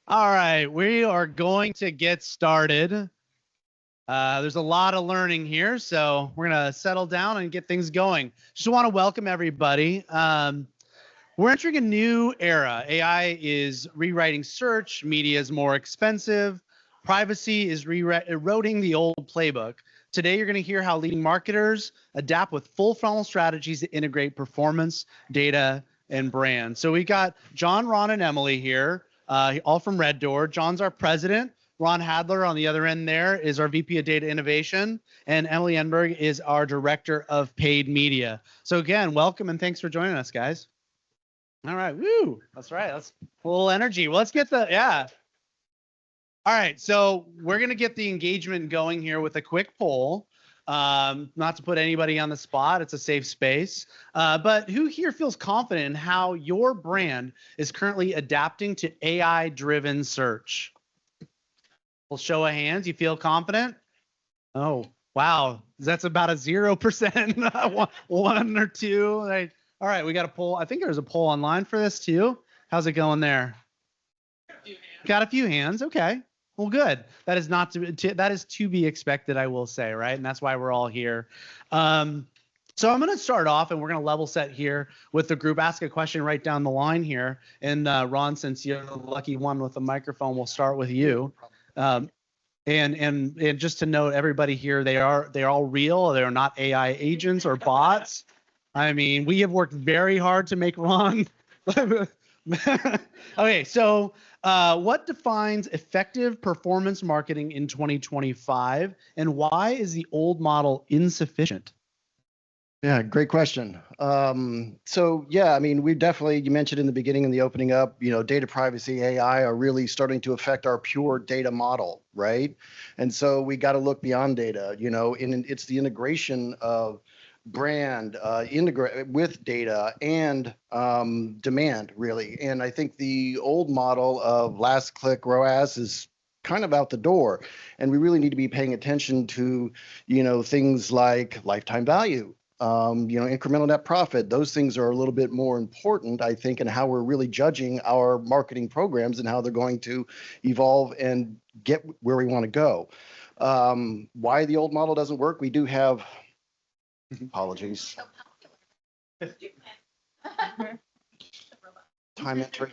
All right, we are going to get started. There's a lot of learning here, so we're going to settle down and get things going. Just want to welcome everybody. We're entering a new era. AI is rewriting search, media is more expensive, privacy is eroding the old playbook. Today, you're going to hear how leading marketers adapt with full funnel strategies to integrate performance, data, and brand. So we got John, Ron, and Emily here, all from Red Door. John's our president. Ron Hadler on the other end there is our VP of Data Innovation, and Emily Enberg is our Director of Paid Media. So again, welcome and thanks for joining us, guys. All right, woo, that's right, that's full energy. Well, let's get yeah. All right, so we're gonna get the engagement going here with a quick poll. Not to put anybody on the spot, it's a safe space. But who here feels confident in how your brand is currently adapting to AI-driven search? We'll show of hands. You feel confident? Oh, wow. That's about a 0%, one or two. All right, we got a poll. I think there's a poll online for this too. How's it going there? Got a few hands. Okay. Well, good. That is that is to be expected, I will say, right? And that's why we're all here. So I'm going to start off, and we're going to level set here with the group. Ask a question right down the line here. And Ron, since you're the lucky one with the microphone, we'll start with you. And just to note, everybody here, they're all real. They're not AI agents or bots. I mean, we have worked very hard to make Ron. Okay, so what defines effective performance marketing in 2025, and why is the old model insufficient? Yeah, great question. So yeah, I mean, you mentioned in the beginning, in the opening up, data privacy, AI are really starting to affect our pure data model, right? And so we got to look beyond data, and it's the integration of brand, integrate with data and demand, really. And I think the old model of last click ROAS is kind of out the door, and we really need to be paying attention to, things like lifetime value. Incremental net profit, those things are a little bit more important, I think, in how we're really judging our marketing programs and how they're going to evolve and get where we want to go. Why the old model doesn't work? We do have, apologies. Time entry.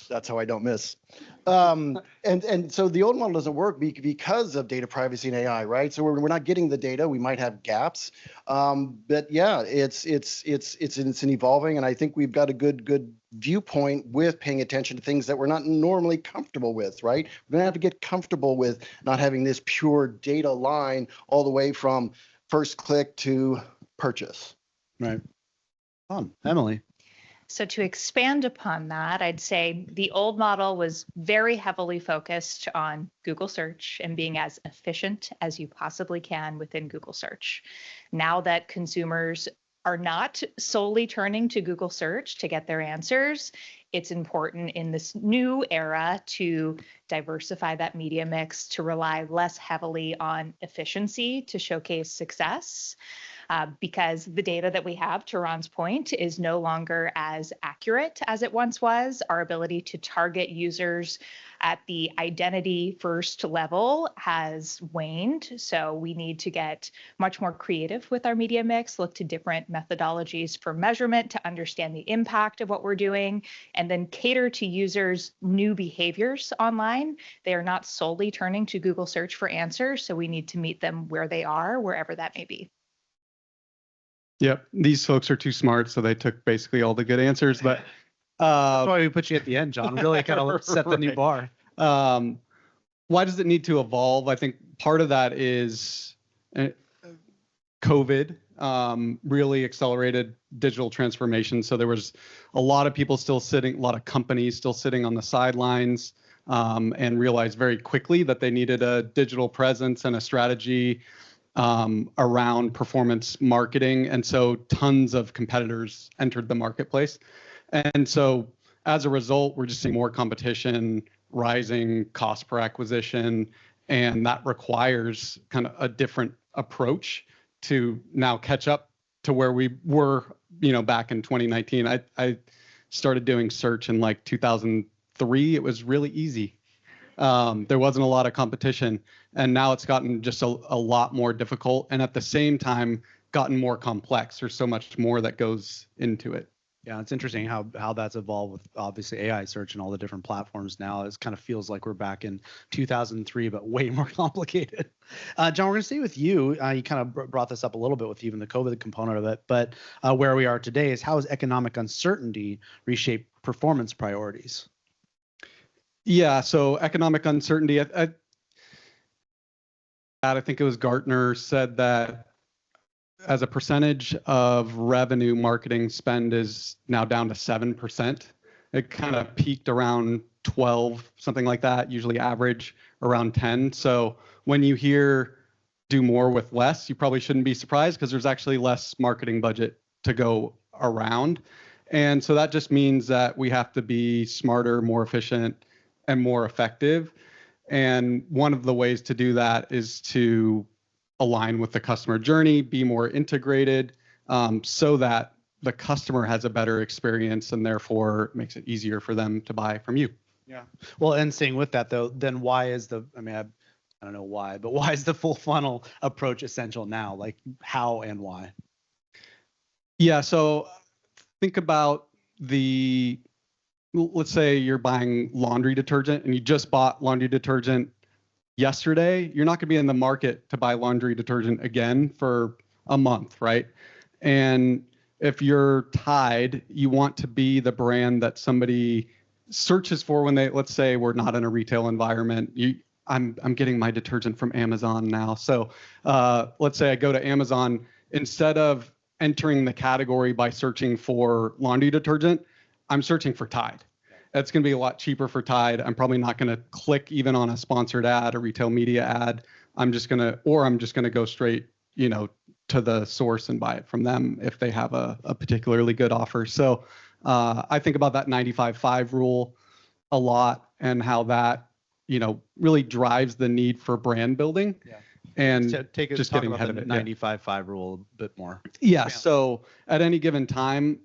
That's how I don't miss. And so the old model doesn't work because of data privacy and AI, right? So we're not getting the data. We might have gaps, but yeah, it's an evolving, and I think we've got a good viewpoint with paying attention to things that we're not normally comfortable with, right? We're gonna have to get comfortable with not having this pure data line all the way from first click to purchase. Right. Emily. So to expand upon that, I'd say the old model was very heavily focused on Google search and being as efficient as you possibly can within Google search. Now that consumers are not solely turning to Google search to get their answers, it's important in this new era to diversify that media mix, to rely less heavily on efficiency to showcase success. Because the data that we have, to Ron's point, is no longer as accurate as it once was. Our ability to target users at the identity first level has waned. So we need to get much more creative with our media mix, look to different methodologies for measurement to understand the impact of what we're doing, and then cater to users' new behaviors online. They are not solely turning to Google search for answers, so we need to meet them where they are, wherever that may be. Yep, these folks are too smart, so they took basically all the good answers. But that's why we put you at the end, John. Really kind of set the new bar. Why does it need to evolve? I think part of that is COVID really accelerated digital transformation. So there was a lot of people still sitting, a lot of companies still sitting on the sidelines, and realized very quickly that they needed a digital presence and a strategy around performance marketing. And so tons of competitors entered the marketplace. And so as a result, we're just seeing more competition, rising cost per acquisition, and that requires kind of a different approach to now catch up to where we were back in 2019. I started doing search in like 2003. It was really easy. There wasn't a lot of competition, and now it's gotten just a lot more difficult, and at the same time gotten more complex. There's so much more that goes into it. Yeah, it's interesting how that's evolved with obviously AI search and all the different platforms now. It kind of feels like we're back in 2003, but way more complicated. John, we're going to stay with you. You kind of brought this up a little bit with even the COVID component of it, but where we are today is how has economic uncertainty reshaped performance priorities? Yeah, so economic uncertainty. I think it was Gartner said that as a percentage of revenue, marketing spend is now down to 7%. It kind of peaked around 12, something like that, usually average around 10. So when you hear do more with less, you probably shouldn't be surprised because there's actually less marketing budget to go around. And so that just means that we have to be smarter, more efficient, and more effective. And one of the ways to do that is to align with the customer journey, be more integrated, so that the customer has a better experience and therefore makes it easier for them to buy from you. Yeah. Well, and staying with that though, then why is I don't know why, but why is the full funnel approach essential now? Like how and why? Yeah. So think about let's say you're buying laundry detergent and you just bought laundry detergent yesterday. You're not going to be in the market to buy laundry detergent again for a month, right? And if you're Tide, you want to be the brand that somebody searches for when let's say we're not in a retail environment. I'm getting my detergent from Amazon now. So let's say I go to Amazon, instead of entering the category by searching for laundry detergent, I'm searching for Tide. That's going to be a lot cheaper for Tide. I'm probably not going to click even on a sponsored ad, a retail media ad. I'm just going to go straight, to the source and buy it from them if they have a particularly good offer. So I think about that 95/5 rule a lot and how that, really drives the need for brand building. Yeah. And just getting ahead of it. 95/5 rule a bit more. Yeah. So at any given time,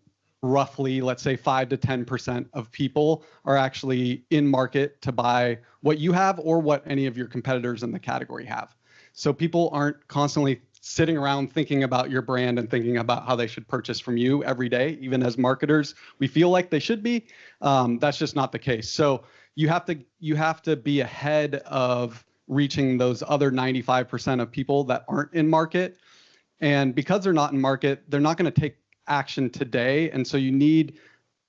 roughly, let's say 5 to 10% of people are actually in market to buy what you have or what any of your competitors in the category have. So people aren't constantly sitting around thinking about your brand and thinking about how they should purchase from you every day. Even as marketers, we feel like they should be. That's just not the case. So you have to be ahead of reaching those other 95% of people that aren't in market. And because they're not in market, they're not going to take action today. And so you need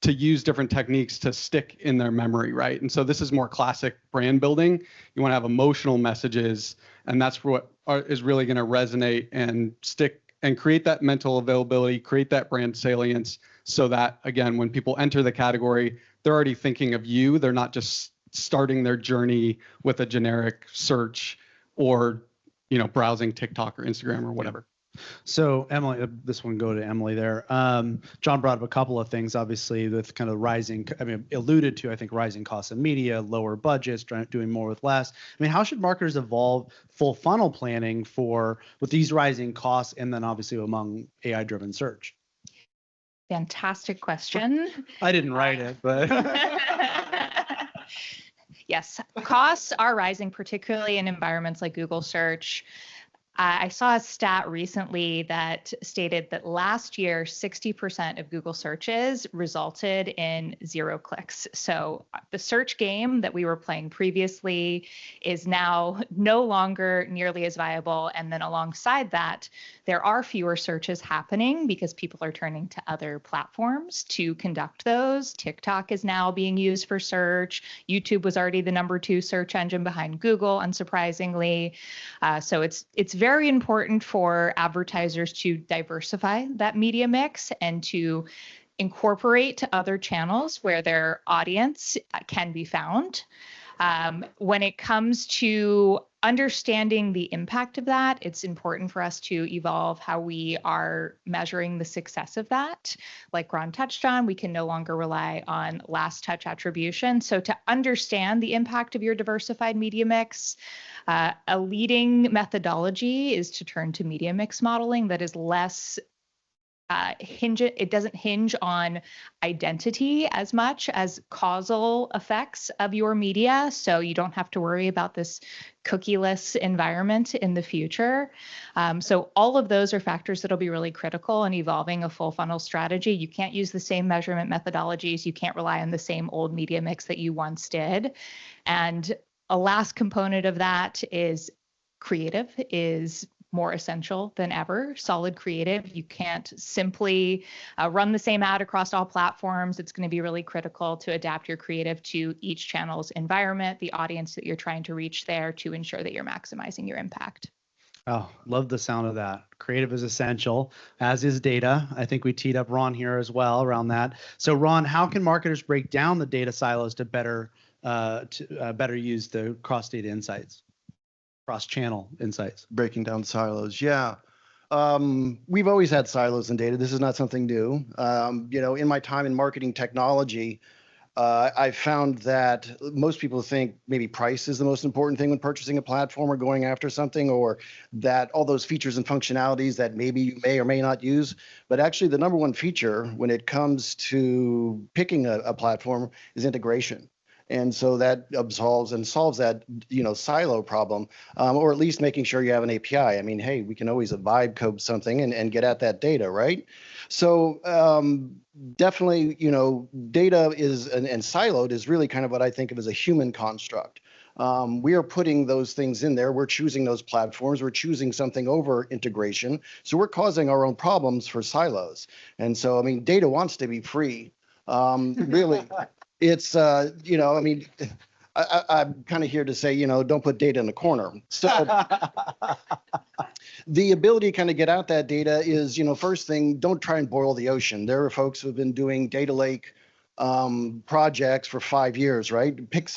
to use different techniques to stick in their memory, right? And so this is more classic brand building. You want to have emotional messages, and that's what is really going to resonate and stick and create that mental availability, create that brand salience, so that, again, when people enter the category, they're already thinking of you. They're not just starting their journey with a generic search or, browsing TikTok or Instagram or whatever. So Emily, this one go to Emily there. John brought up a couple of things, obviously, with kind of alluded to, I think, rising costs of media, lower budgets, doing more with less. How should marketers evolve full funnel planning with these rising costs and then obviously among AI-driven search? Fantastic question. I didn't write it, but. Yes, costs are rising, particularly in environments like Google search. I saw a stat recently that stated that last year, 60% of Google searches resulted in 0 clicks. So the search game that we were playing previously is now no longer nearly as viable. And then alongside that, there are fewer searches happening because people are turning to other platforms to conduct those. TikTok is now being used for search. YouTube was already the #2 search engine behind Google, unsurprisingly. So it's very important for advertisers to diversify that media mix and to incorporate other channels where their audience can be found. When it comes to understanding the impact of that, it's important for us to evolve how we are measuring the success of that. Like Ron touched on, we can no longer rely on last touch attribution. So to understand the impact of your diversified media mix, a leading methodology is to turn to media mix modeling that is less it doesn't hinge on identity as much as causal effects of your media. So you don't have to worry about this cookieless environment in the future. So all of those are factors that'll be really critical in evolving a full funnel strategy. You can't use the same measurement methodologies. You can't rely on the same old media mix that you once did. And a last component of that is creative is more essential than ever. Solid creative. You can't simply run the same ad across all platforms. It's going to be really critical to adapt your creative to each channel's environment, the audience that you're trying to reach there, to ensure that you're maximizing your impact. Oh, love the sound of that. Creative is essential, as is data. I think we teed up Ron here as well around that. So Ron, how can marketers break down the data silos to better use the cross data insights? Cross-channel insights. Breaking down silos. Yeah. We've always had silos in data. This is not something new. In my time in marketing technology, I found that most people think maybe price is the most important thing when purchasing a platform or going after something, or that all those features and functionalities that maybe you may or may not use. But actually, the number one feature when it comes to picking a platform is integration. And so that absolves and solves that, silo problem, or at least making sure you have an API. I mean, hey, we can always vibe code something and get at that data, right? So definitely, data is and siloed is really kind of what I think of as a human construct. We are putting those things in there. We're choosing those platforms. We're choosing something over integration. So we're causing our own problems for silos. And so, I mean, data wants to be free. Really. It's, I'm kind of here to say, don't put data in the corner. So the ability to kind of get out that data is, first thing, don't try and boil the ocean. There are folks who have been doing data lake projects for 5 years, right? Pick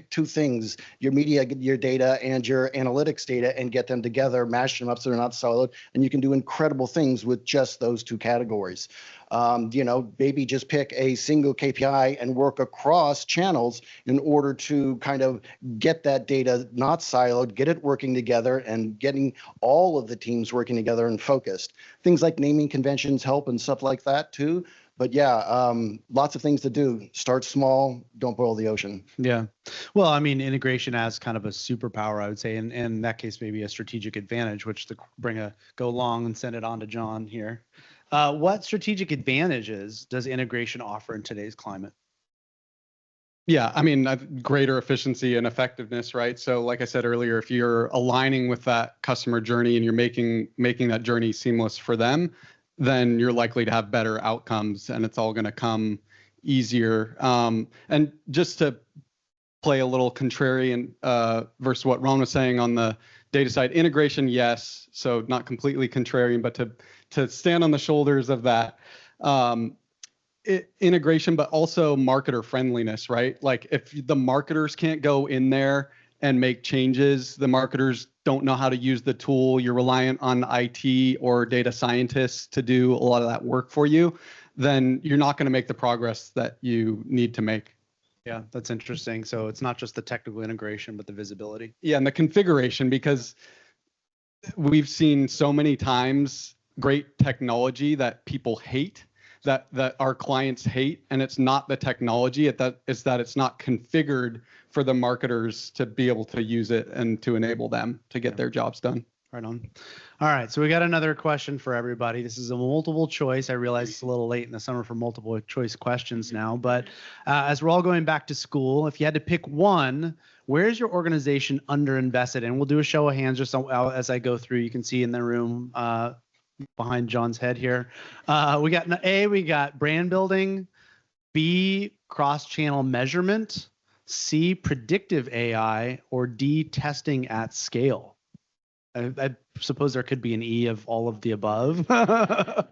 two things, your media, your data, and your analytics data, and get them together, mash them up so they're not siloed, and you can do incredible things with just those two categories. Maybe just pick a single KPI and work across channels in order to kind of get that data not siloed, get it working together, and getting all of the teams working together and focused. Things like naming conventions help and stuff like that too. But yeah, lots of things to do. Start small, don't boil the ocean. Yeah. Well, I mean, integration as kind of a superpower, I would say, and in that case, maybe a strategic advantage, which to go long and send it on to John here. What strategic advantages does integration offer in today's climate? Yeah, I mean, greater efficiency and effectiveness, right? So like I said earlier, if you're aligning with that customer journey and you're making that journey seamless for them, then you're likely to have better outcomes and it's all going to come easier. And just to play a little contrarian versus what Ron was saying on the data side, integration, yes. So not completely contrarian, but to stand on the shoulders of that integration, but also marketer friendliness, right? Like if the marketers can't go in there and make changes, the marketers don't know how to use the tool, you're reliant on IT or data scientists to do a lot of that work for you, then you're not going to make the progress that you need to make. Yeah, that's interesting. So it's not just the technical integration, but the visibility. Yeah, and the configuration, because we've seen so many times great technology that people hate, that our clients hate, and it's not the technology, it's that it's not configured for the marketers to be able to use it and to enable them to get their jobs done. Right on. All right, so we got another question for everybody. This is a multiple choice. I realize it's a little late in the summer for multiple choice questions now, but as we're all going back to school, if you had to pick one, where is your organization underinvested? And we'll do a show of hands just as I go through. You can see in the room behind John's head here. We got brand building, B, cross-channel measurement, C, predictive AI, or D, testing at scale. I suppose there could be an E of all of the above. I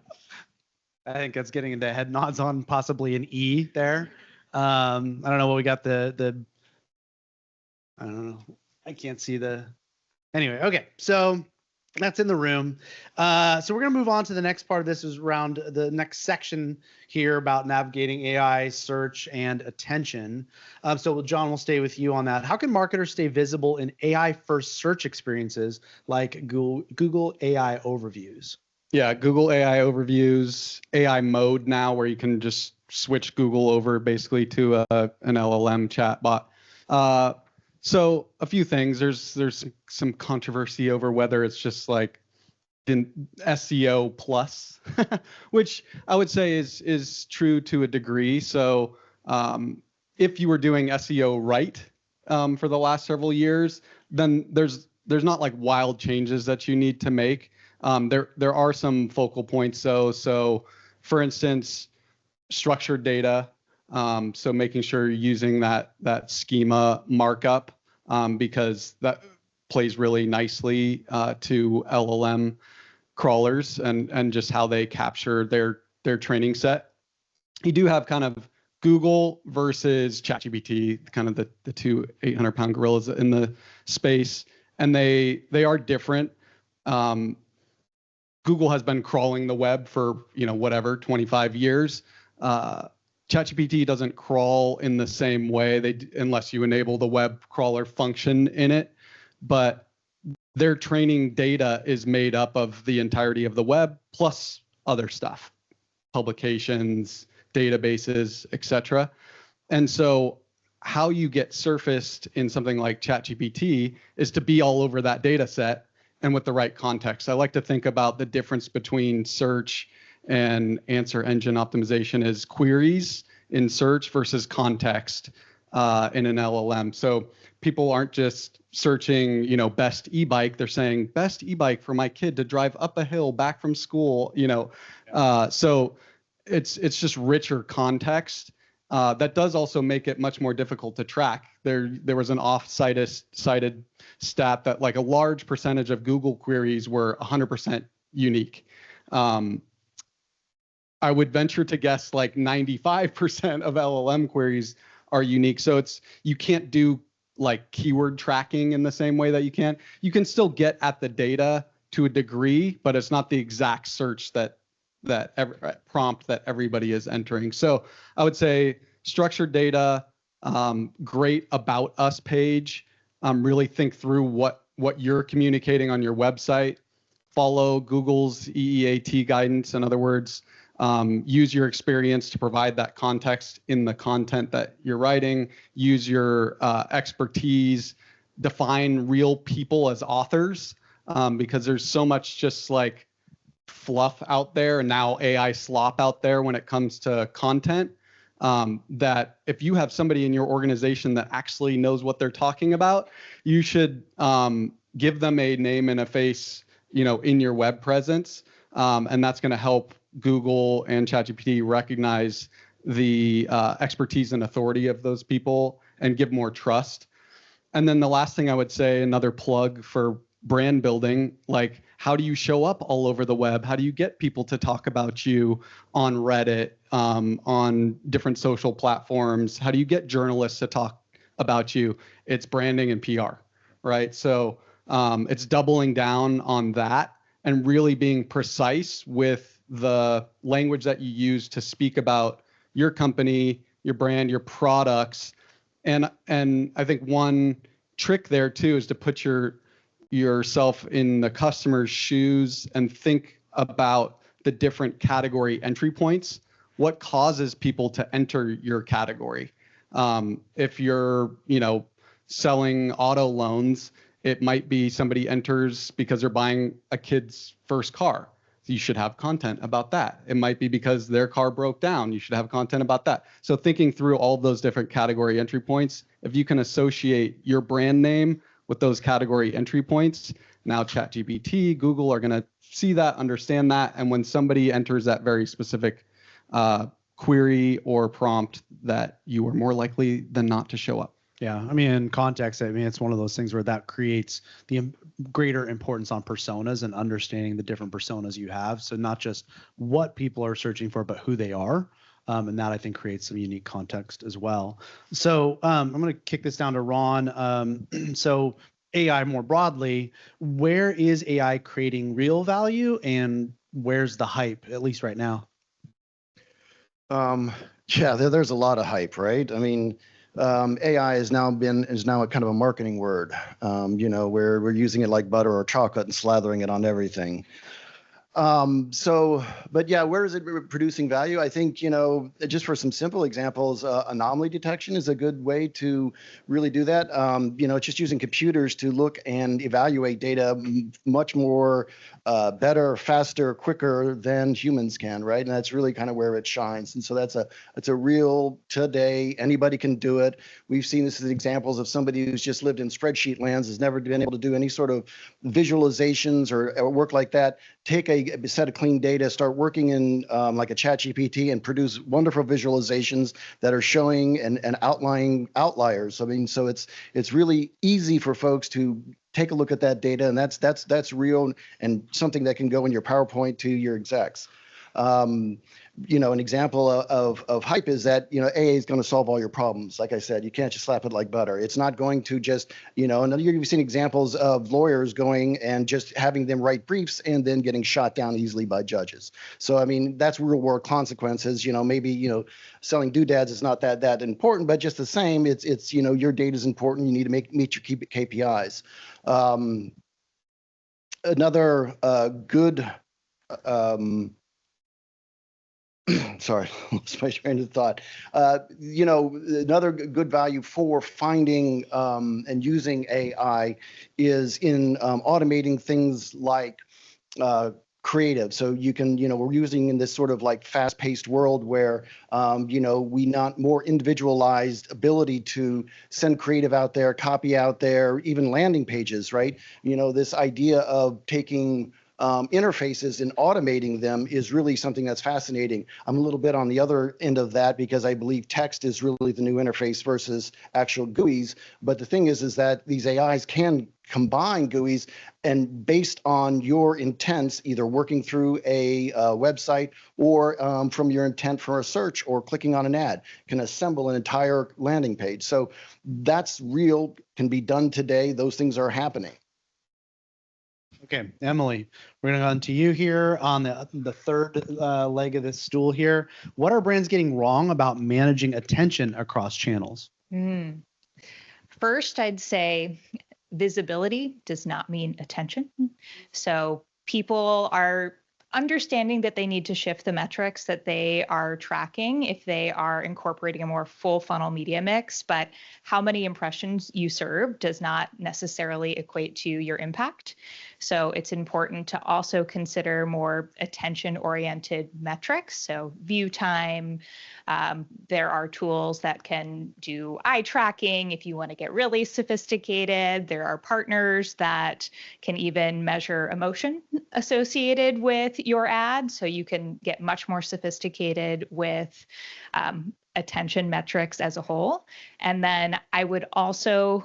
think that's getting into head nods on possibly an E there. I don't know what we got I don't know. I can't see anyway, okay. So that's in the room. So we're going to move on to the next part of this is around the next section here about navigating AI, search, and attention. So John, we'll stay with you on that. How can marketers stay visible in AI-first search experiences like Google AI overviews? Yeah, Google AI overviews, AI mode now, where you can just switch Google over basically to an LLM chatbot. So a few things. There's some controversy over whether it's just like in SEO plus, which I would say is true to a degree. So if you were doing SEO right for the last several years, then there's not like wild changes that you need to make. There are some focal points. So for instance, structured data. So making sure you're using that schema markup because that plays really nicely to LLM crawlers and just how they capture their training set. You do have kind of Google versus ChatGPT, kind of the two 800-pound gorillas in the space, and they are different. Google has been crawling the web for 25 years. ChatGPT doesn't crawl in the same way unless you enable the web crawler function in it, but their training data is made up of the entirety of the web plus other stuff, publications, databases, etc. And so how you get surfaced in something like ChatGPT is to be all over that data set and with the right context. I like to think about the difference between search and answer engine optimization as queries in search versus context in an LLM. So people aren't just searching, best e-bike. They're saying best e-bike for my kid to drive up a hill back from school. So it's just richer context. That does also make it much more difficult to track. There was an cited stat that like a large percentage of Google queries were 100% unique. I would venture to guess like 95% of LLM queries are unique. So you can't do like keyword tracking in the same way that you can. You can still get at the data to a degree, but it's not the exact search prompt that everybody is entering. So I would say structured data, great about us page. Really think through what you're communicating on your website. Follow Google's EEAT guidance. In other words, use your experience to provide that context in the content that you're writing. Use your expertise. Define real people as authors because there's so much just like fluff out there and now AI slop out there when it comes to content that if you have somebody in your organization that actually knows what they're talking about, you should give them a name and a face, in your web presence. And that's going to help Google and ChatGPT recognize the expertise and authority of those people and give more trust. And then the last thing I would say, another plug for brand building, like how do you show up all over the web? How do you get people to talk about you on Reddit, on different social platforms? How do you get journalists to talk about you? It's branding and PR, right? So it's doubling down on that and really being precise with the language that you use to speak about your company, your brand, your products. And I think one trick there too is to put yourself in the customer's shoes and think about the different category entry points. What causes people to enter your category? If you're, selling auto loans, it might be somebody enters because they're buying a kid's first car. You should have content about that. It might be because their car broke down. You should have content about that. So thinking through all those different category entry points, if you can associate your brand name with those category entry points, now ChatGPT, Google are going to see that, understand that. And when somebody enters that very specific query or prompt, that you are more likely than not to show up. Yeah, I mean, in context, it's one of those things where that creates the greater importance on personas and understanding the different personas you have. So not just what people are searching for, but who they are. And that I think creates some unique context as well. So I'm going to kick this down to Ron. So AI more broadly, where is AI creating real value and where's the hype, at least right now? Yeah, there's a lot of hype, right? I mean, AI is now a kind of a marketing word, where we're using it like butter or chocolate and slathering it on everything. But yeah, where is it producing value? I think, just for some simple examples, anomaly detection is a good way to really do that. It's just using computers to look and evaluate data much more better, faster, quicker than humans can, right? And that's really kind of where it shines. And so it's a real today, anybody can do it. We've seen this as examples of somebody who's just lived in spreadsheet lands, has never been able to do any sort of visualizations or work like that. Take a set of clean data, start working in like a chat GPT and produce wonderful visualizations that are showing and outlining outliers. I mean, so it's really easy for folks to take a look at that data, and that's real and something that can go in your PowerPoint to your execs. An example of hype is that, AA is going to solve all your problems. Like I said, you can't just slap it like butter. It's not going to just, and you've seen examples of lawyers going and just having them write briefs and then getting shot down easily by judges. So, I mean, that's real world consequences. Maybe, selling doodads is not that important, but just the same, it's your data is important. You need to meet your KPIs. Another good, sorry, lost my train of thought. Another good value for finding and using AI is in automating things like creative. So you can, we're using in this sort of like fast-paced world where, we not more individualized ability to send creative out there, copy out there, even landing pages, right? This idea of taking interfaces and automating them is really something that's fascinating. I'm a little bit on the other end of that because I believe text is really the new interface versus actual GUIs. But the thing is that these AIs can combine GUIs, and based on your intents, either working through a website or from your intent for a search or clicking on an ad, can assemble an entire landing page. So that's real, can be done today. Those things are happening. Okay, Emily, we're going to go on to you here on the third leg of this stool here. What are brands getting wrong about managing attention across channels? First, I'd say visibility does not mean attention. So people are understanding that they need to shift the metrics that they are tracking if they are incorporating a more full funnel media mix, but how many impressions you serve does not necessarily equate to your impact. So it's important to also consider more attention-oriented metrics. So view time, there are tools that can do eye tracking if you want to get really sophisticated. There are partners that can even measure emotion associated with your ad, so you can get much more sophisticated with attention metrics as a whole. And then I would also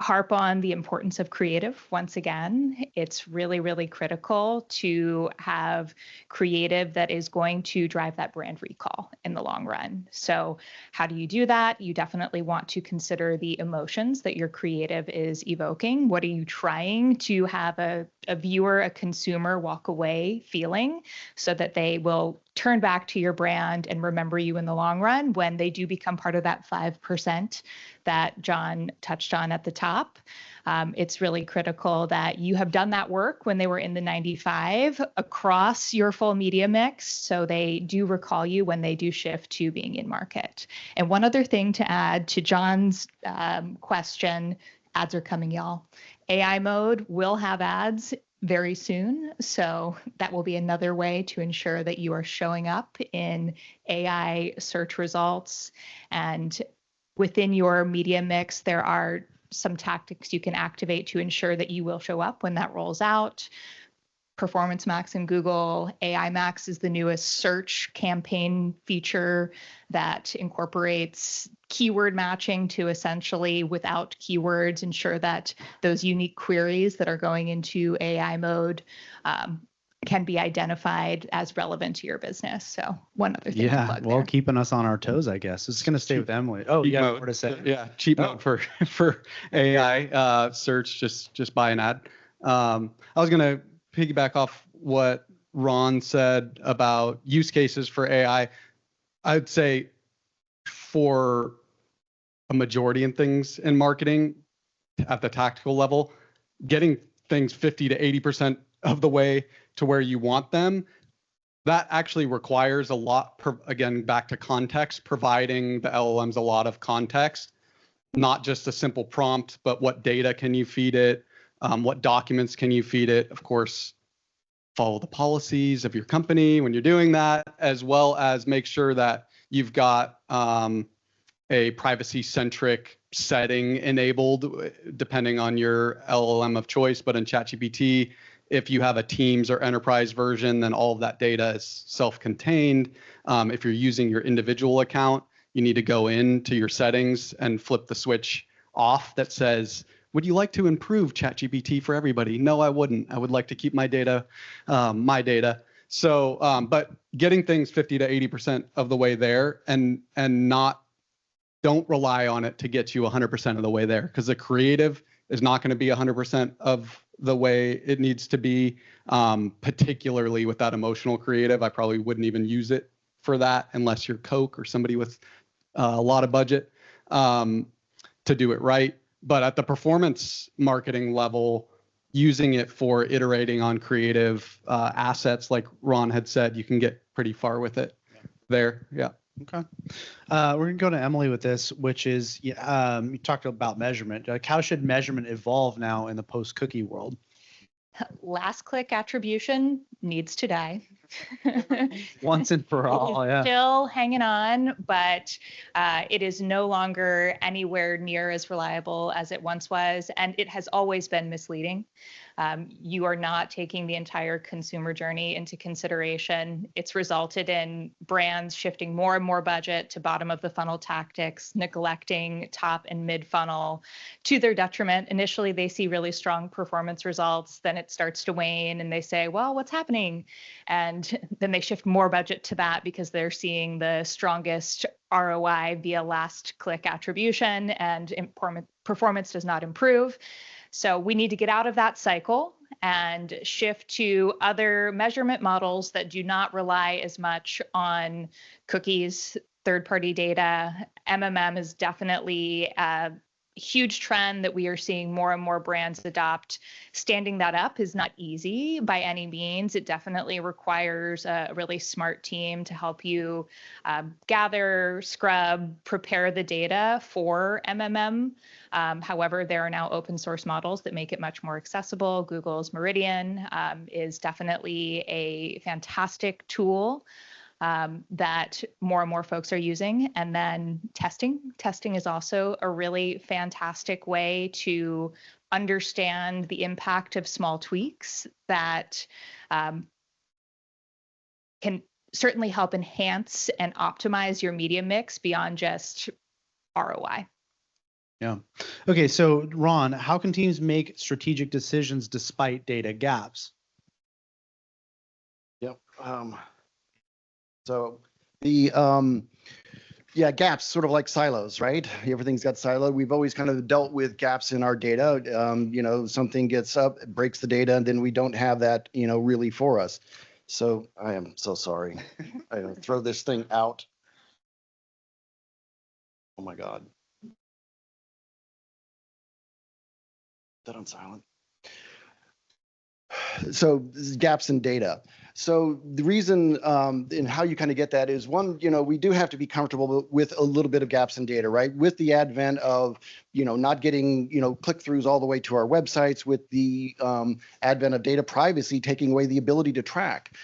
harp on the importance of creative. Once again, it's really, really critical to have creative that is going to drive that brand recall in the long run. So how do you do that? You definitely want to consider the emotions that your creative is evoking. What are you trying to have a viewer, a consumer walk away feeling so that they will turn back to your brand and remember you in the long run when they do become part of that 5% that John touched on at the top. It's really critical that you have done that work when they were in the 95 across your full media mix, so they do recall you when they do shift to being in market. And one other thing to add to John's question, ads are coming, y'all. AI mode will have ads very soon. So that will be another way to ensure that you are showing up in AI search results. And within your media mix, there are some tactics you can activate to ensure that you will show up when that rolls out. Performance Max in Google, AI Max is the newest search campaign feature that incorporates keyword matching to essentially, without keywords, ensure that those unique queries that are going into AI mode can be identified as relevant to your business. So one other thing to plug there. Keeping us on our toes, I guess. It's going to stay with Emily. Oh, yeah, more to say. Yeah, cheap mode for AI search, just buy an ad. I was going to piggyback off what Ron said about use cases for AI. I'd say for a majority in things in marketing at the tactical level, getting things 50 to 80% of the way to where you want them, that actually requires a lot, again, back to context, providing the LLMs a lot of context, not just a simple prompt, but what data can you feed it? What documents can you feed it? Of course, follow the policies of your company when you're doing that, as well as make sure that you've got a privacy-centric setting enabled, depending on your LLM of choice. But in ChatGPT, if you have a Teams or enterprise version, then all of that data is self-contained. If you're using your individual account, you need to go into your settings and flip the switch off that says, would you like to improve ChatGPT for everybody? No, I wouldn't. I would like to keep my data, So, but getting things 50 to 80% of the way there, and don't rely on it to get you 100% of the way there, because the creative is not going to be 100% of the way it needs to be, particularly with that emotional creative. I probably wouldn't even use it for that unless you're Coke or somebody with a lot of budget to do it right. But at the performance marketing level, using it for iterating on creative assets, like Ron had said, you can get pretty far with it there. Yeah. Okay. We're going to go to Emily with this, which is, you talked about measurement. Like, how should measurement evolve now in the post-cookie world? Last click attribution needs to die. Once and for all, yeah. Still hanging on, but it is no longer anywhere near as reliable as it once was, and it has always been misleading. You are not taking the entire consumer journey into consideration. It's resulted in brands shifting more and more budget to bottom of the funnel tactics, neglecting top and mid funnel to their detriment. Initially, they see really strong performance results, then it starts to wane and they say, well, what's happening? And then they shift more budget to that because they're seeing the strongest ROI via last click attribution, and performance does not improve. So we need to get out of that cycle and shift to other measurement models that do not rely as much on cookies, third-party data. MMM is definitely a huge trend that we are seeing more and more brands adopt. Standing that up is not easy by any means. It definitely requires a really smart team to help you gather, scrub, prepare the data for MMM. However, there are now open source models that make it much more accessible. Google's Meridian is definitely a fantastic tool that more and more folks are using. And then testing. Testing is also a really fantastic way to understand the impact of small tweaks that can certainly help enhance and optimize your media mix beyond just ROI. Yeah. Okay. So Ron, how can teams make strategic decisions despite data gaps? Yep. So the gaps, sort of like silos, right? Everything's got siloed. We've always kind of dealt with gaps in our data. Something gets up, it breaks the data, and then we don't have that, really for us. So I am so sorry. I gotta throw this thing out. Oh my God. Is that on silent? So gaps in data. So the reason and how you kind of get that is, one, we do have to be comfortable with a little bit of gaps in data, right? With the advent of, not getting, click-throughs all the way to our websites, with the advent of data privacy taking away the ability to track,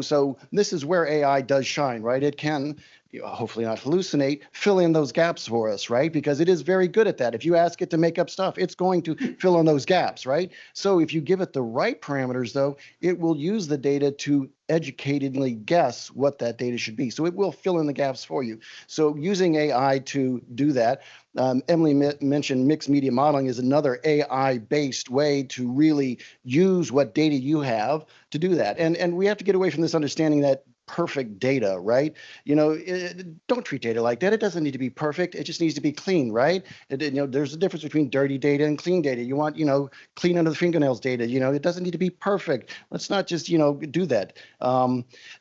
so this is where AI does shine, right? It can, hopefully not hallucinate, fill in those gaps for us, right? Because it is very good at that. If you ask it to make up stuff, it's going to fill in those gaps, right? So if you give it the right parameters, though, it will use the data to educatedly guess what that data should be. So it will fill in the gaps for you. So using AI to do that, Emily mentioned mixed media modeling is another AI-based way to really use what data you have to do that. And we have to get away from this understanding that perfect data, right? Don't treat data like that. It doesn't need to be perfect. It just needs to be clean, right? There's a difference between dirty data and clean data. You want, clean under the fingernails data. It doesn't need to be perfect. Let's not just, do that.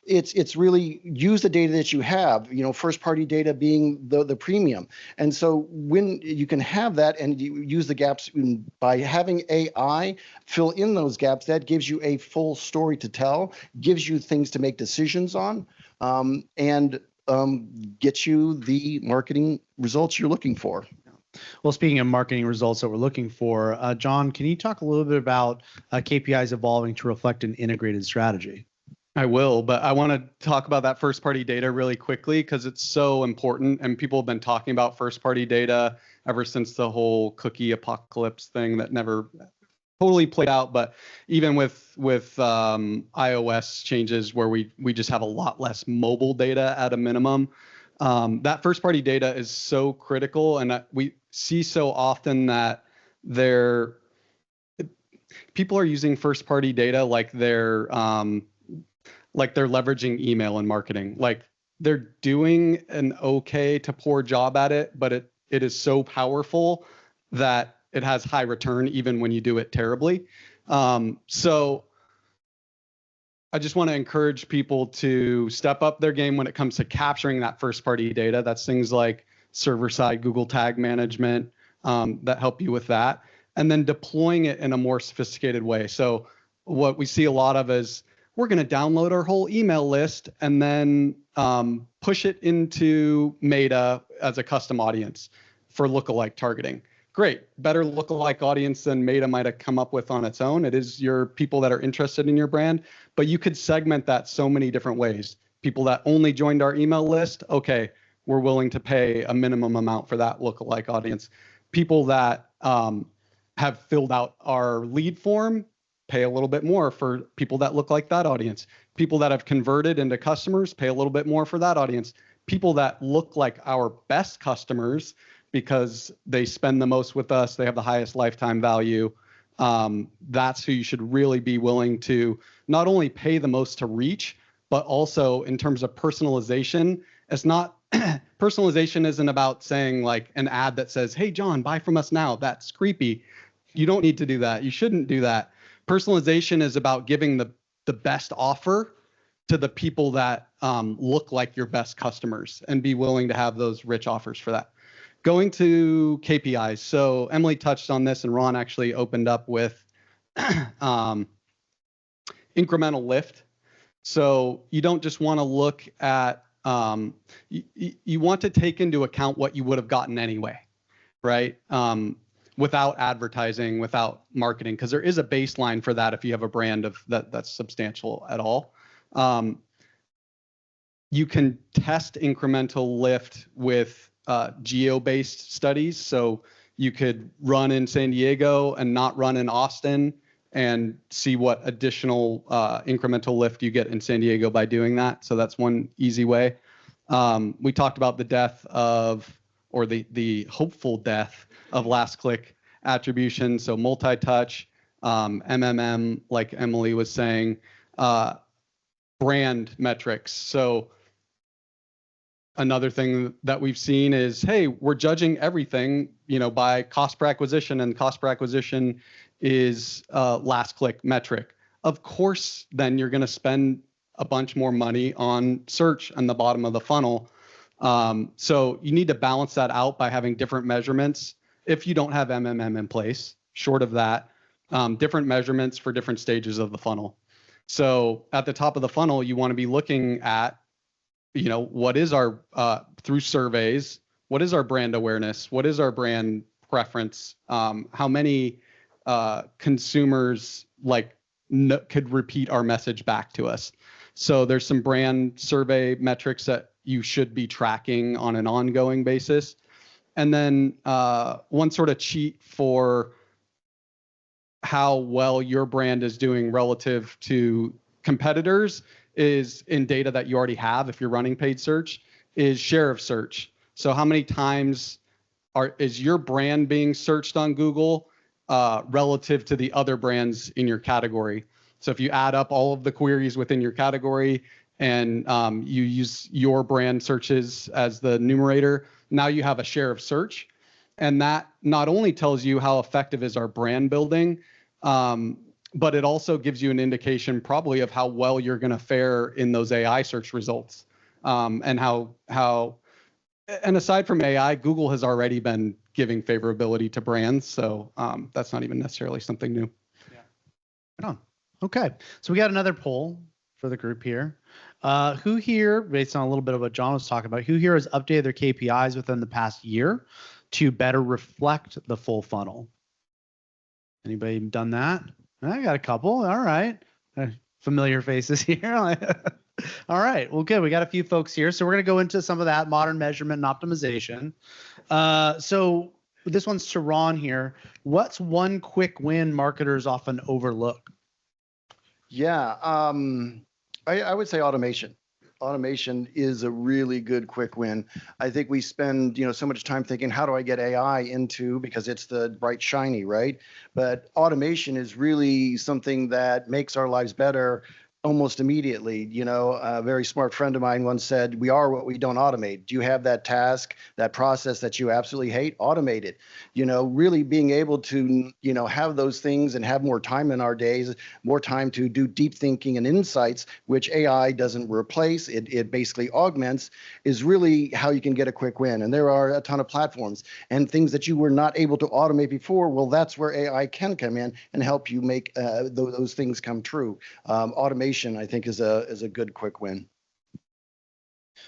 It's really use the data that you have, first party data being the premium. And so when you can have that and you use the gaps by having AI fill in those gaps, that gives you a full story to tell, gives you things to make decisions on, and get you the marketing results you're looking for. Well, speaking of marketing results that we're looking for, John, can you talk a little bit about KPIs evolving to reflect an integrated strategy? I will, but I want to talk about that first party data really quickly because it's so important, and people have been talking about first party data ever since the whole cookie apocalypse thing that never totally played out. But even with iOS changes where we just have a lot less mobile data at a minimum, that first party data is so critical, and we see so often that people are using first party data like they're leveraging email and marketing. Like they're doing an okay to poor job at it, but it is so powerful that it has high return even when you do it terribly. So I just want to encourage people to step up their game when it comes to capturing that first party data. That's things like server side Google tag management that help you with that, and then deploying it in a more sophisticated way. So what we see a lot of is we're going to download our whole email list and then push it into Meta as a custom audience for lookalike targeting. Great, better lookalike audience than Meta might have come up with on its own. It is your people that are interested in your brand, but you could segment that so many different ways. People that only joined our email list, okay, we're willing to pay a minimum amount for that lookalike audience. People that have filled out our lead form, pay a little bit more for people that look like that audience. People that have converted into customers, pay a little bit more for that audience. People that look like our best customers because they spend the most with us, they have the highest lifetime value. That's who you should really be willing to not only pay the most to reach, but also in terms of personalization. It's not, personalization isn't about saying like an ad that says, hey, John, buy from us now. That's creepy. You don't need to do that. You shouldn't do that. Personalization is about giving the best offer to the people that look like your best customers and be willing to have those rich offers for that. Going to KPIs. So Emily touched on this and Ron actually opened up with incremental lift. So you don't just want to look at, you want to take into account what you would have gotten anyway, right? Without advertising, without marketing, because there is a baseline for that if you have a brand of that's substantial at all. You can test incremental lift with geo-based studies. So you could run in San Diego and not run in Austin and see what additional incremental lift you get in San Diego by doing that. So that's one easy way. We talked about the death of, or the hopeful death of last click attribution. So multi-touch, MMM, like Emily was saying, brand metrics. So another thing that we've seen is, hey, we're judging everything, by cost per acquisition, and cost per acquisition is last click metric. Of course, then you're going to spend a bunch more money on search on the bottom of the funnel. So you need to balance that out by having different measurements. If you don't have MMM in place, short of that, different measurements for different stages of the funnel. So at the top of the funnel, you want to be looking at, what is our, through surveys, what is our brand awareness? What is our brand preference? How many consumers could repeat our message back to us? So there's some brand survey metrics that you should be tracking on an ongoing basis. And then one sort of cheat for how well your brand is doing relative to competitors is in data that you already have. If you're running paid search, is share of search. So how many times is your brand being searched on Google relative to the other brands in your category? So if you add up all of the queries within your category and you use your brand searches as the numerator, now you have a share of search. And that not only tells you how effective is our brand building, but it also gives you an indication probably of how well you're going to fare in those AI search results. And and aside from AI, Google has already been giving favorability to brands. So that's not even necessarily something new. Yeah. Oh, okay. So we got another poll for the group here. Who here, based on a little bit of what John was talking about, who here has updated their KPIs within the past year to better reflect the full funnel? Anybody done that? I got a couple. All right. Familiar faces here. All right. Well, good. We got a few folks here. So we're going to go into some of that modern measurement and optimization. So this one's to Ron here. What's one quick win marketers often overlook? Yeah, I would say automation. Automation is a really good quick win. I think we spend, so much time thinking, how do I get AI into, because it's the bright shiny, right? But automation is really something that makes our lives better almost immediately. A very smart friend of mine once said, we are what we don't automate. Do you have that task, that process that you absolutely hate? Automate it. Really being able to, have those things and have more time in our days, more time to do deep thinking and insights, which AI doesn't replace, it basically augments, is really how you can get a quick win. And there are a ton of platforms and things that you were not able to automate before. Well, that's where AI can come in and help you make those things come true. Automation, I think, is a good quick win.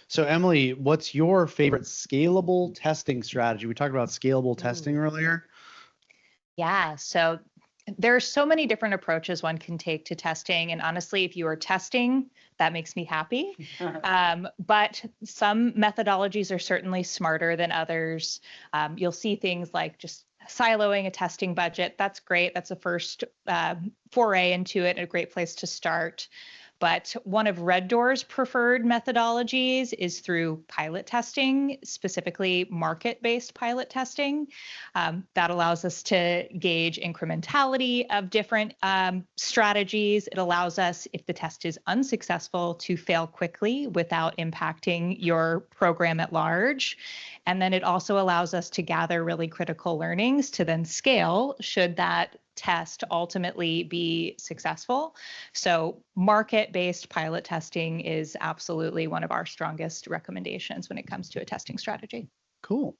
So Emily, what's your favorite scalable testing strategy? We talked about scalable testing earlier. Yeah, so there are so many different approaches one can take to testing. And honestly, if you are testing, that makes me happy. But some methodologies are certainly smarter than others. You'll see things like just siloing a testing budget. That's great. That's a first foray into it, and a great place to start. But one of Red Door's preferred methodologies is through pilot testing, specifically market-based pilot testing. That allows us to gauge incrementality of different strategies. It allows us, if the test is unsuccessful, to fail quickly without impacting your program at large. And then it also allows us to gather really critical learnings to then scale should that test ultimately be successful. So market-based pilot testing is absolutely one of our strongest recommendations when it comes to a testing strategy. Cool.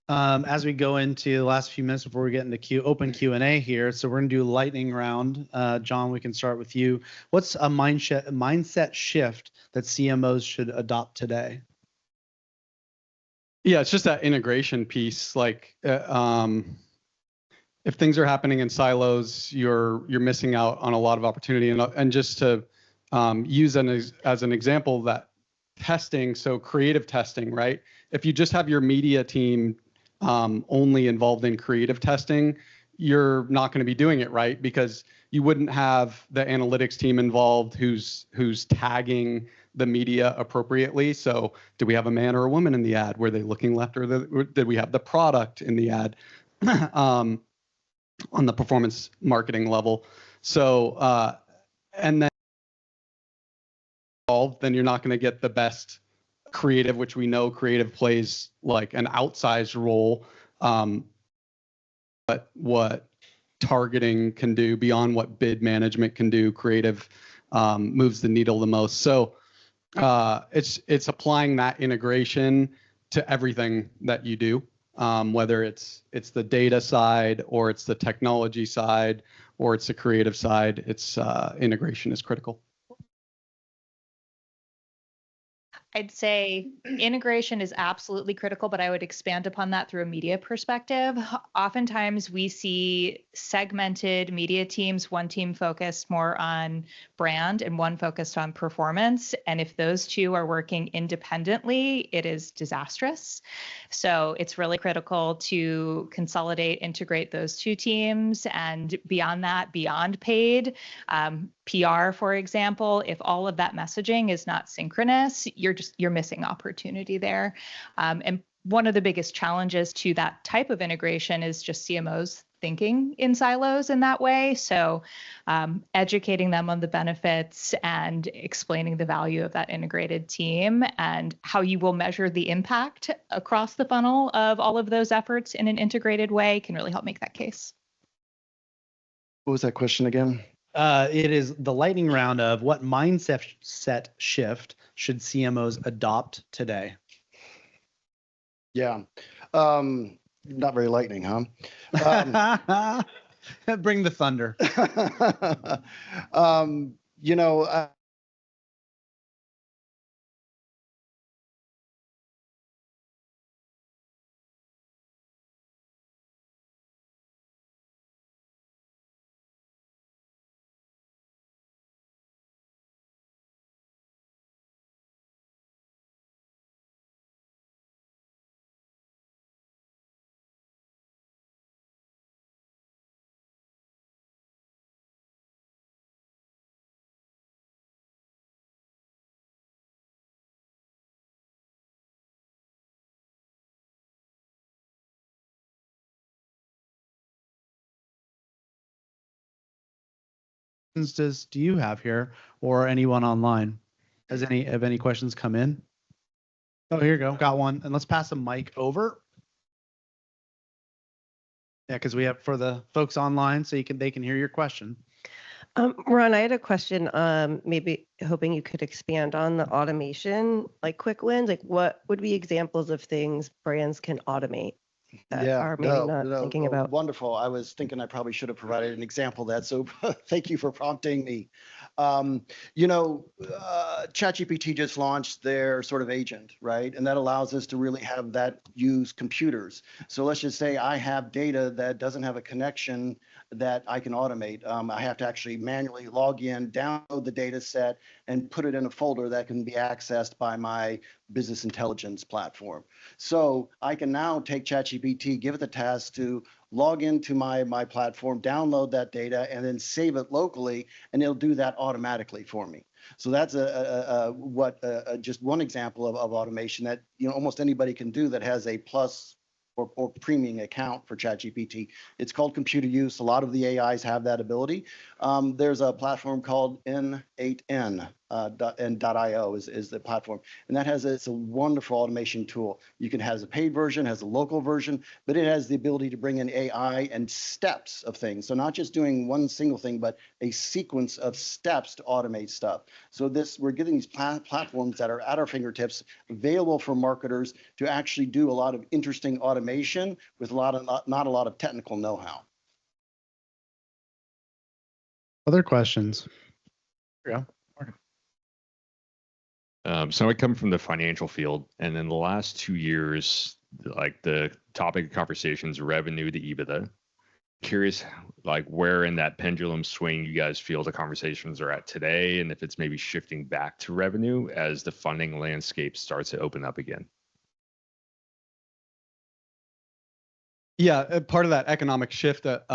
As we go into the last few minutes before we get into open Q&A here, so we're going to do a lightning round. John, we can start with you. What's a mindset shift that CMOs should adopt today? Yeah, it's just that integration piece. Like, if things are happening in silos, you're missing out on a lot of opportunity. And just to use as an example, that testing, so creative testing, right? If you just have your media team only involved in creative testing, you're not going to be doing it right, because you wouldn't have the analytics team involved who's tagging the media appropriately. So do we have a man or a woman in the ad? Were they looking left, or did we have the product in the ad? On the performance marketing level. So, and then you're not going to get the best creative, which we know creative plays like an outsized role. But what targeting can do beyond what bid management can do, creative moves the needle the most. So it's applying that integration to everything that you do. Whether it's the data side, or it's the technology side, or it's the creative side, it's integration is critical. I'd say integration is absolutely critical, but I would expand upon that through a media perspective. Oftentimes we see segmented media teams, one team focused more on brand and one focused on performance. And if those two are working independently, it is disastrous. So it's really critical to consolidate, integrate those two teams. And beyond that, beyond paid, PR, for example, if all of that messaging is not synchronous, you're missing opportunity there. And one of the biggest challenges to that type of integration is just CMOs thinking in silos in that way. So educating them on the benefits and explaining the value of that integrated team and how you will measure the impact across the funnel of all of those efforts in an integrated way can really help make that case. What was that question again? It is the lightning round of what mindset shift should CMOs adopt today? Yeah. Not very lightning, huh? Bring the thunder. You know, Do you have here or anyone online? Have any questions come in? Oh, here you go. Got one. And let's pass the mic over. Yeah, because we have for the folks online, so they can hear your question. Ron, I had a question. Maybe hoping you could expand on the automation, like quick wins. Like, what would be examples of things brands can automate that are maybe not thinking about? Wonderful. I was thinking I probably should have provided an example of that. So thank you for prompting me. You know, ChatGPT just launched their sort of agent, right? And that allows us to really have that use computers. So let's just say I have data that doesn't have a connection that I can automate. I have to actually manually log in, download the data set, and put it in a folder that can be accessed by my business intelligence platform. So I can now take ChatGPT, give it the task to log into my platform, download that data, and then save it locally, and it'll do that automatically for me. So that's just one example of automation that almost anybody can do that has a plus or premium account for ChatGPT. It's called computer use. A lot of the AIs have that ability. There's a platform called N8N. .io is the platform, and that it's a wonderful automation tool. You can have a paid version, has a local version, but it has the ability to bring in AI and steps of things. So not just doing one single thing, but a sequence of steps to automate stuff. So we're getting these platforms that are at our fingertips, available for marketers to actually do a lot of interesting automation with not a lot of technical know-how. Other questions? Here we go. So I come from the financial field, and in the last 2 years, like the topic of conversations, revenue to EBITDA. Curious, like where in that pendulum swing you guys feel the conversations are at today, and if it's maybe shifting back to revenue as the funding landscape starts to open up again. Yeah, part of that economic shift that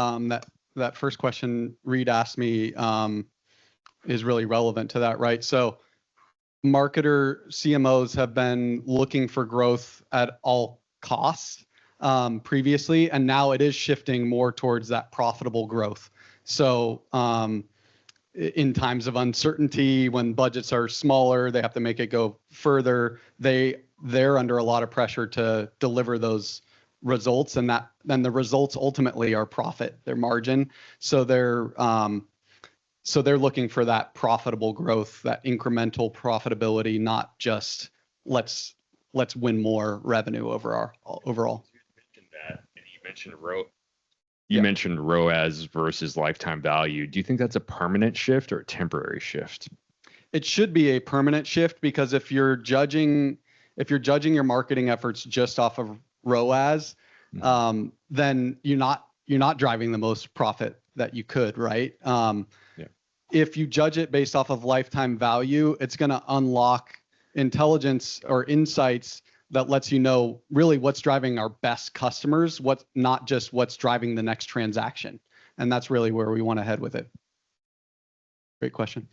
that first question Reed asked me is really relevant to that, right? So CMOs have been looking for growth at all costs previously, and now it is shifting more towards that profitable growth. So in times of uncertainty, when budgets are smaller, they have to make it go further. They're under a lot of pressure to deliver those results, and then the results ultimately are profit, their margin. So they're looking for that profitable growth, that incremental profitability, not just let's win more revenue overall. You mentioned that, and you mentioned ROAS versus lifetime value. Do you think that's a permanent shift or a temporary shift? It should be a permanent shift, because if you're judging your marketing efforts just off of ROAS, then you're not driving the most profit that you could, right? If you judge it based off of lifetime value, it's going to unlock intelligence or insights that lets you know really what's driving our best customers, not just what's driving the next transaction. And that's really where we want to head with it. Great question.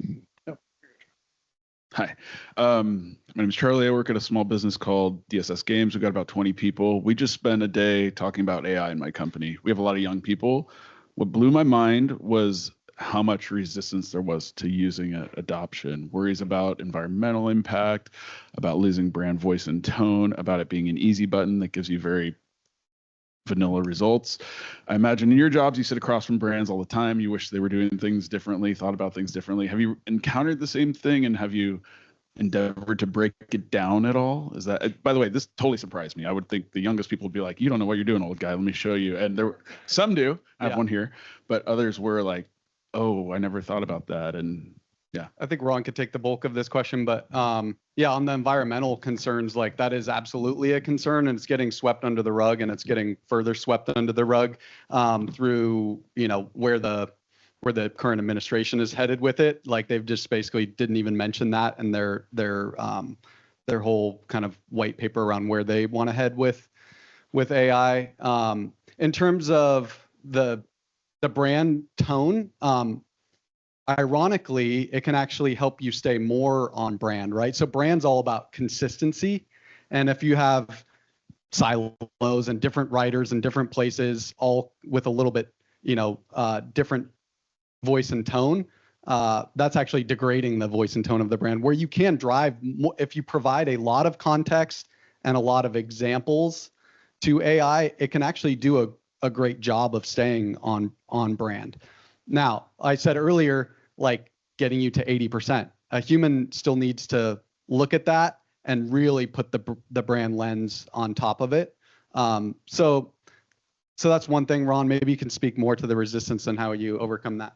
Hi. My name is Charlie. I work at a small business called DSS Games. We've got about 20 people. We just spent a day talking about AI in my company. We have a lot of young people. What blew my mind was how much resistance there was to using it, adoption, worries about environmental impact, about losing brand voice and tone, about it being an easy button that gives you very vanilla results. I imagine in your jobs, you sit across from brands all the time. You wish they were doing things differently, thought about things differently. Have you encountered the same thing, and have you endeavored to break it down at all? Is that, by the way, this totally surprised me. I would think the youngest people would be like, you don't know what you're doing, old guy. Let me show you. And there, some do. I have one here, but others were like, oh, I never thought about that. And yeah, I think Ron could take the bulk of this question, but yeah, on the environmental concerns, like that is absolutely a concern, and it's getting swept under the rug, and it's getting further swept under the rug through, you know, where the current administration is headed with it. Like they've just basically didn't even mention that in their whole kind of white paper around where they want to head with AI. In terms of the brand tone, ironically, it can actually help you stay more on brand, right? So brand's all about consistency. And if you have silos and different writers in different places, all with a little bit, you know, different voice and tone, that's actually degrading the voice and tone of the brand. Where you can drive, if you provide a lot of context and a lot of examples to AI, it can actually do a great job of staying on brand. Now, I said earlier, like getting you to 80%. A human still needs to look at that and really put the brand lens on top of it. So that's one thing. Ron, maybe you can speak more to the resistance and how you overcome that.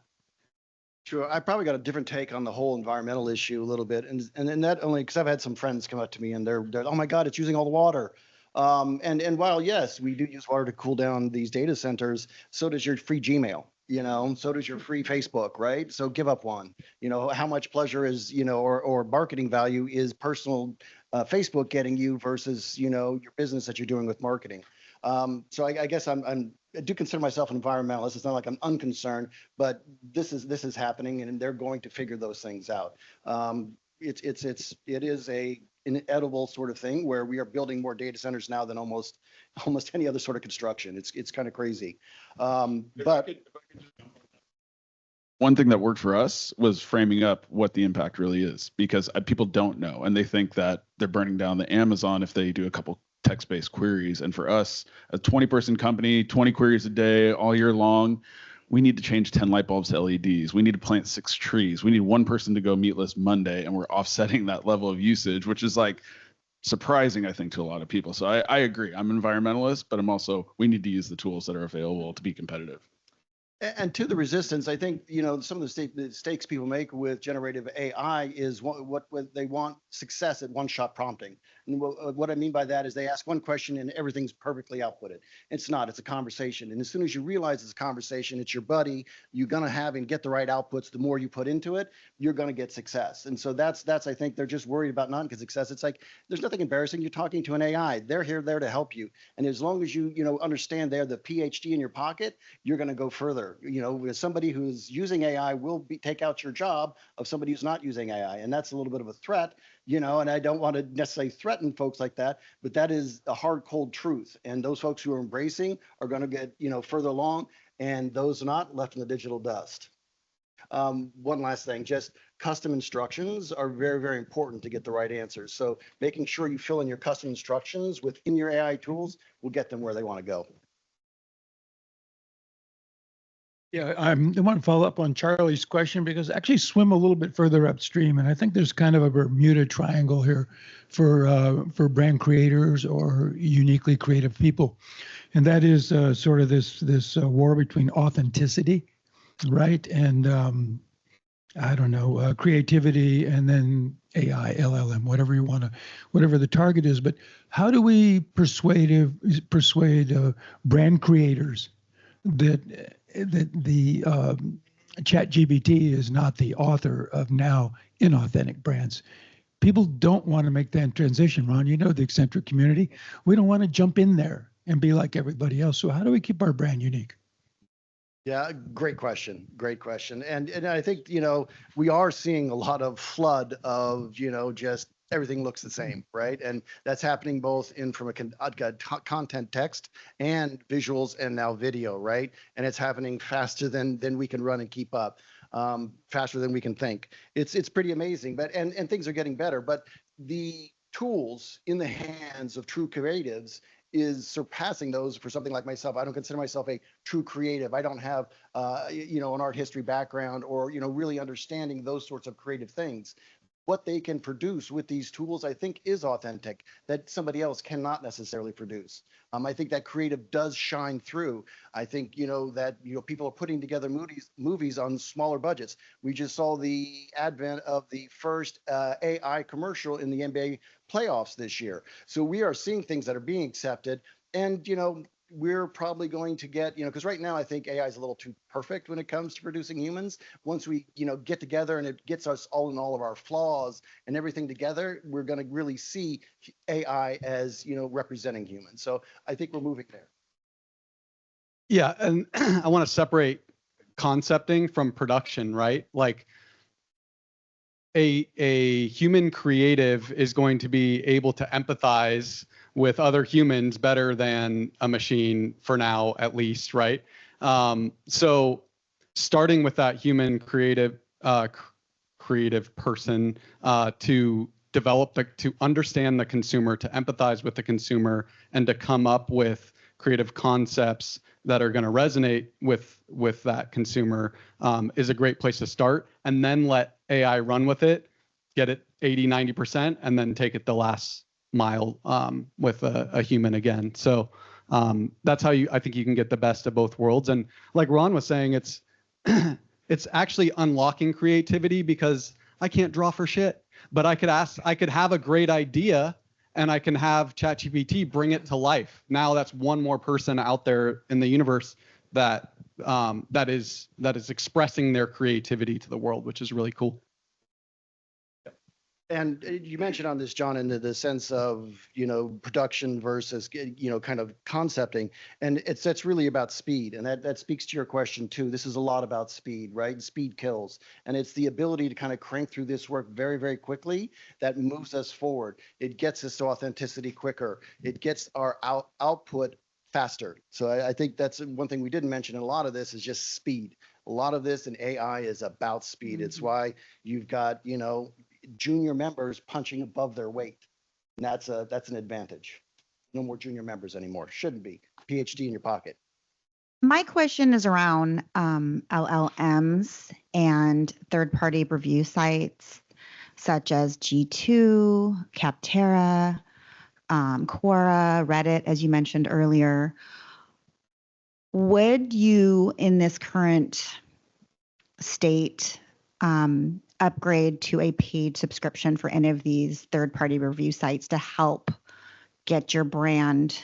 Sure. I probably got a different take on the whole environmental issue a little bit. And that only because I've had some friends come up to me and they're oh my God, it's using all the water. And while, yes, we do use water to cool down these data centers, so does your free Gmail. You know, so does your free Facebook, right? So give up one. You know, how much pleasure is, you know, or marketing value is personal Facebook getting you versus, you know, your business that you're doing with marketing. So I guess I do consider myself an environmentalist. It's not like I'm unconcerned, but this is happening, and they're going to figure those things out. It is an inedible sort of thing where we are building more data centers now than almost any other sort of construction. It's kind of crazy. But one thing that worked for us was framing up what the impact really is, because people don't know, and they think that they're burning down the Amazon if they do a couple text-based queries. And for us, a 20-person company, 20 queries a day all year long, we need to change 10 light bulbs to LEDs. We need to plant 6 trees. We need one person to go meatless Monday, and we're offsetting that level of usage, which is like surprising, I think, to a lot of people. So I agree. I'm an environmentalist, but I'm also, we need to use the tools that are available to be competitive. And to the resistance, I think, you know, some of the mistakes people make with generative AI is what they want success at one-shot prompting. And what I mean by that is they ask one question and everything's perfectly outputted. It's not. It's a conversation. And as soon as you realize it's a conversation, it's your buddy, you're going to have and get the right outputs. The more you put into it, you're going to get success. And so that's I think they're just worried about not getting success. It's like there's nothing embarrassing. You're talking to an AI. They're there to help you. And as long as you understand they're the PhD in your pocket, you're going to go further. You know, somebody who's using AI will take out your job of somebody who's not using AI. And that's a little bit of a threat, you know, and I don't want to necessarily threaten folks like that, but that is a hard, cold truth. And those folks who are embracing are going to get, you know, further along, and those not left in the digital dust. One last thing, just custom instructions are very, very important to get the right answers. So making sure you fill in your custom instructions within your AI tools will get them where they want to go. Yeah, I want to follow up on Charlie's question because actually swim a little bit further upstream, and I think there's kind of a Bermuda Triangle here for brand creators or uniquely creative people, and that is sort of this war between authenticity, right, and I don't know, creativity, and then AI, LLM, whatever the target is. But how do we persuade brand creators that the ChatGPT is not the author of now inauthentic brands? People don't want to make that transition, Ron. You know the eccentric community. We don't want to jump in there and be like everybody else. So how do we keep our brand unique? Yeah, great question. Great question. And I think, we are seeing a lot of flood of, just everything looks the same, right? And that's happening both in from a content text and visuals and now video, right? And it's happening faster than we can run and keep up, faster than we can think. It's pretty amazing, but and things are getting better, but the tools in the hands of true creatives is surpassing those for something like myself. I don't consider myself a true creative. I don't have, an art history background or, really understanding those sorts of creative things. What they can produce with these tools, I think, is authentic, that somebody else cannot necessarily produce. I think that creative does shine through. I think, that, people are putting together movies on smaller budgets. We just saw the advent of the first AI commercial in the NBA playoffs this year. So we are seeing things that are being accepted. And, we're probably going to get, because right now I think AI is a little too perfect when it comes to producing humans. Once we, get together and it gets us all in all of our flaws and everything together, we're going to really see AI as, representing humans. So I think we're moving there. Yeah, and I want to separate concepting from production, right? Like a human creative is going to be able to empathize with other humans better than a machine for now, at least, right? So starting with that human creative person to develop to understand the consumer, to empathize with the consumer, and to come up with creative concepts that are going to resonate with that consumer is a great place to start, and then let AI run with it, get it 80-90%, and then take it the last mile with a human again. So that's how I think you can get the best of both worlds. And like Ron was saying, it's it's actually unlocking creativity, because I can't draw for shit, but I could have a great idea and I can have ChatGPT bring it to life. Now that's one more person out there in the universe that is expressing their creativity to the world, which is really cool. And you mentioned on this, John, in the sense of, production versus, kind of concepting. And that's really about speed. And that speaks to your question, too. This is a lot about speed, right? Speed kills. And it's the ability to kind of crank through this work very, very quickly that moves us forward. It gets us to authenticity quicker. It gets our output faster. So I think that's one thing we didn't mention in a lot of this is just speed. A lot of this in AI is about speed. Mm-hmm. It's why you've got, junior members punching above their weight. And that's an advantage. No more junior members anymore. Shouldn't be. PhD in your pocket. My question is around LLMs and third-party review sites such as G2, Capterra, Quora, Reddit, as you mentioned earlier. Would you, in this current state, upgrade to a paid subscription for any of these third-party review sites to help get your brand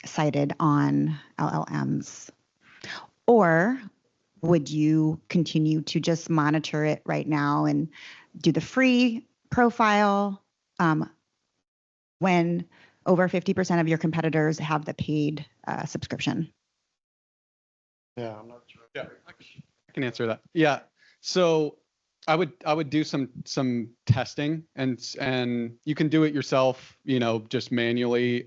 cited on LLMs? Or would you continue to just monitor it right now and do the free profile when over 50% of your competitors have the paid subscription? Yeah, I'm not sure. Yeah, I can answer that. Yeah, so I would do some testing, and you can do it yourself, just manually.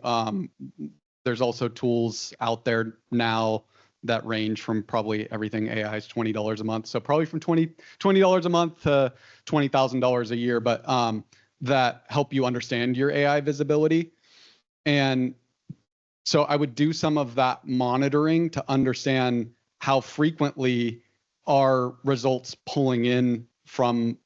There's also tools out there now that range from probably everything AI is $20 a month. So probably from $20 a month to $20,000 a year, but that help you understand your AI visibility. And so I would do some of that monitoring to understand how frequently are results pulling in from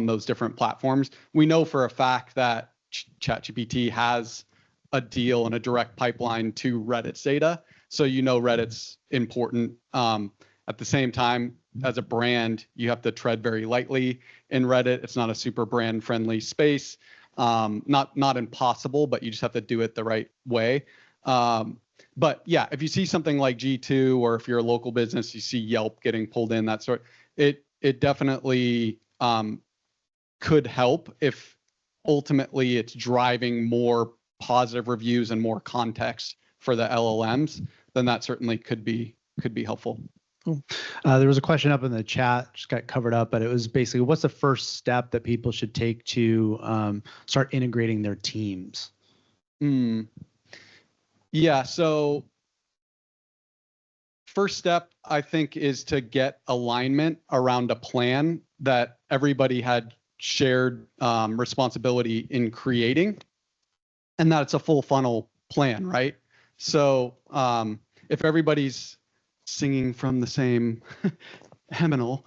those different platforms. We know for a fact that ChatGPT has a deal and a direct pipeline to Reddit's data. So Reddit's important. At the same time, as a brand, you have to tread very lightly in Reddit. It's not a super brand friendly space. Not impossible, but you just have to do it the right way. But yeah, if you see something like G2, or if you're a local business, you see Yelp getting pulled in, that sort, it definitely could help if ultimately it's driving more positive reviews and more context for the LLMs. Then that certainly could be could be helpful. Cool. There was a question up in the chat, just got covered up, but it was basically, what's the first step that people should take to start integrating their teams? Yeah, so first step, I think, is to get alignment around a plan that everybody had shared responsibility in creating, and that it's a full funnel plan, right? So if everybody's singing from the same hymnal,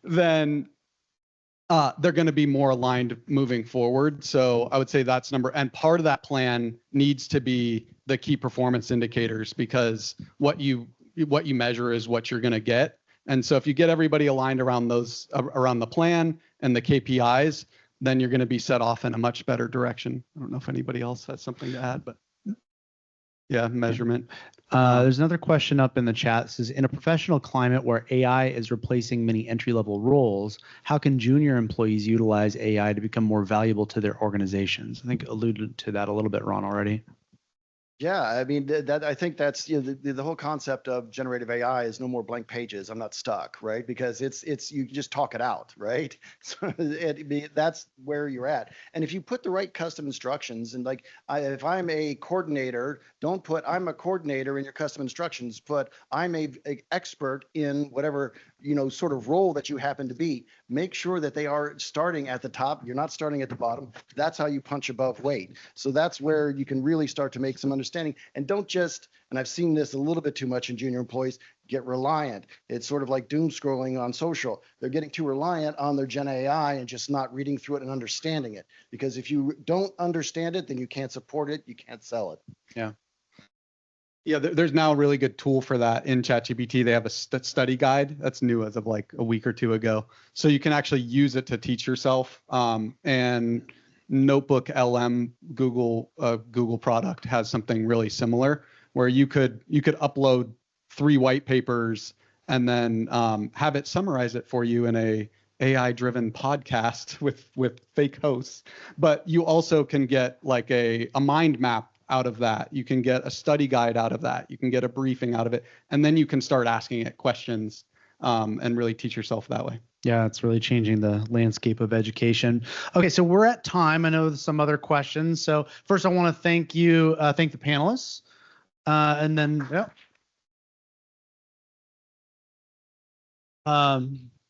then they're going to be more aligned moving forward. So I would say that's and part of that plan needs to be the key performance indicators, because what you measure is what you're going to get. And so if you get everybody aligned around around the plan and the KPIs, then you're going to be set off in a much better direction. I don't know if anybody else has something to add, but yeah, measurement. There's another question up in the chat. It says, in a professional climate where AI is replacing many entry-level roles, how can junior employees utilize AI to become more valuable to their organizations? I think alluded to that a little bit, Ron, already. Yeah, I mean, I think that's, the whole concept of generative AI is no more blank pages. I'm not stuck, right? Because it's you just talk it out, right? So that's where you're at. And if you put the right custom instructions, and like if I'm a coordinator, don't put I'm a coordinator in your custom instructions. Put I'm a expert in whatever sort of role that you happen to be. Make sure that they are starting at the top. You're not starting at the bottom. That's how you punch above weight. So that's where you can really start to make some understanding. And don't just, and I've seen this a little bit too much in junior employees, get reliant. It's sort of like doom scrolling on social. They're getting too reliant on their Gen AI and just not reading through it and understanding it. Because if you don't understand it, then you can't support it, you can't sell it. Yeah. Yeah, there's now a really good tool for that in ChatGPT. They have a study guide that's new as of like a week or two ago. So you can actually use it to teach yourself. And Notebook LM Google product has something really similar where you could upload 3 white papers and then have it summarize it for you in a AI-driven podcast with fake hosts. But you also can get like a mind map out of that. You can get a study guide out of that. You can get a briefing out of it, and then you can start asking it questions and really teach yourself that way. Yeah, it's really changing the landscape of education. Okay, so we're at time. I know there's some other questions. So first, I want to thank you, thank the panelists, and then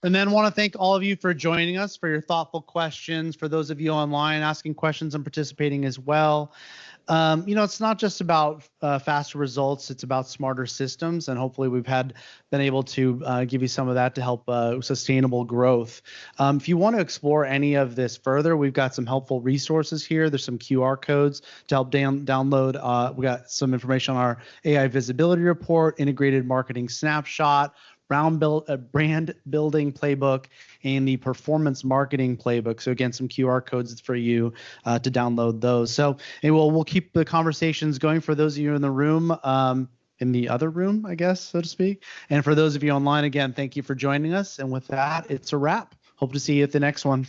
and then want to thank all of you for joining us, for your thoughtful questions, for those of you online asking questions and participating as well. It's not just about faster results, it's about smarter systems, and hopefully we've been able to give you some of that to help sustainable growth. If you want to explore any of this further, we've got some helpful resources here. There's some QR codes to help download. We got some information on our AI visibility report, integrated marketing snapshot, brand building playbook, and the performance marketing playbook. So again, some QR codes for you to download those. So we'll keep the conversations going for those of you in the room, in the other room, I guess, so to speak. And for those of you online, again, thank you for joining us. And with that, it's a wrap. Hope to see you at the next one.